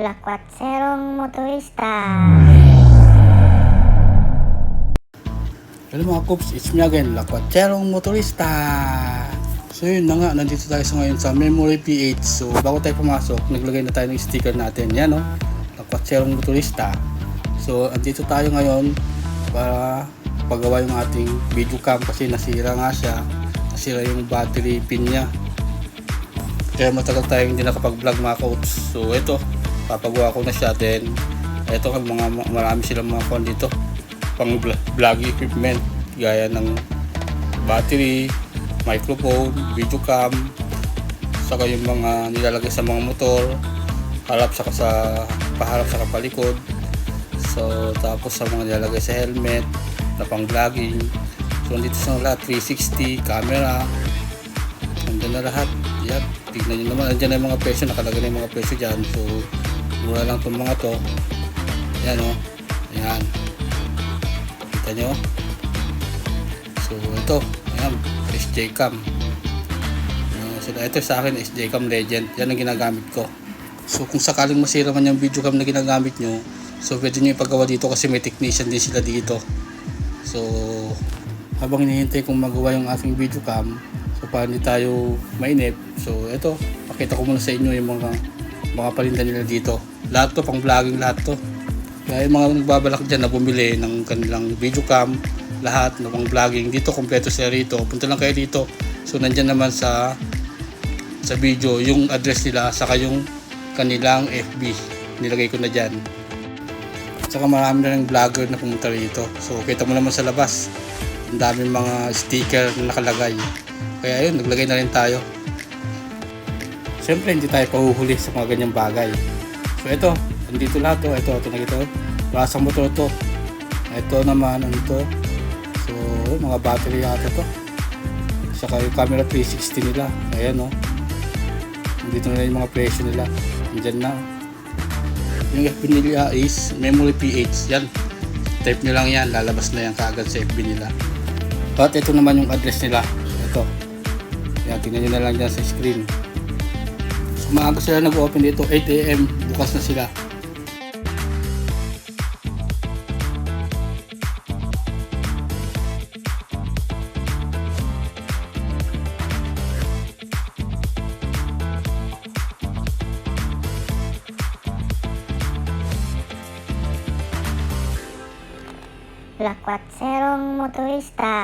Lakwatserong motorista. Hello mga Coops, it's me again, Lakwatserong motorista. So yun na nga, nandito tayo ngayon sa Memory PH. So bago tayo pumasok, naglagay na tayo ng sticker natin. Yan o, Lakwatserong motorista. So andito tayo ngayon para pagawa yung ating video cam kasi nasira nga siya. Nasira yung battery pin niya. Kaya matagal tayo hindi nakapag-vlog mga Coops. So ito, papagawa ko na siya. Then ito, marami silang mga phone dito pang vlog equipment gaya ng battery, microphone, video cam, saka yung mga nilalagay sa mga motor, paharap sa kapalikod. So tapos sa mga nilalagay sa helmet na pang vlogging. So dito sa lahat 360 camera, nandun na lahat. Yan, tignan nyo naman, andyan na yung mga presyo, nakalagay na yung mga presyo dyan. So mura lang itong mga to. Yan o, yan, kita nyo. So ito, ayan, SJ Cam. Ito sa akin, SJ Cam Legend. Yan ang ginagamit ko. So kung sakaling masira man yung video cam na ginagamit nyo, so pwede nyo ipagawa dito kasi may technician din sila dito. So habang hinihintay kong magawa yung aking video cam, so para hindi tayo mainip, so ito, pakita ko muna sa inyo yung mga palinda nila dito. Lahat to, pang vlogging lahat to. Kaya yung mga nagbabalak dyan na bumili ng kanilang video cam, lahat na pang vlogging, dito kompleto sila rito. Punta lang kayo dito. So nandyan naman sa video yung address nila, saka yung kanilang FB, nilagay ko na dyan. Saka marami na ng vlogger na pumunta rito. So kita mo naman sa labas, ang daming mga sticker na nakalagay. Kaya yun, naglagay na rin tayo. Siyempre hindi tayo pahuhuli sa mga ganyang bagay. So ito, andito lahat to. Ito nakita ko, rasang motor to. Ito naman, ano to. So mga battery yata to. Saka yung camera 360 nila. Ayan o. Dito na yung mga presyo nila. Andyan na. Yung FB nila is Memory PH. Yan, type nyo lang yan, lalabas na yan kaagad sa FB nila. At ito naman yung address nila. Ito, yan, tingnan nyo na lang dyan sa screen. So maaga sila nag-open dito, 8 AM, bukas na sila. Lakwatserong motorista.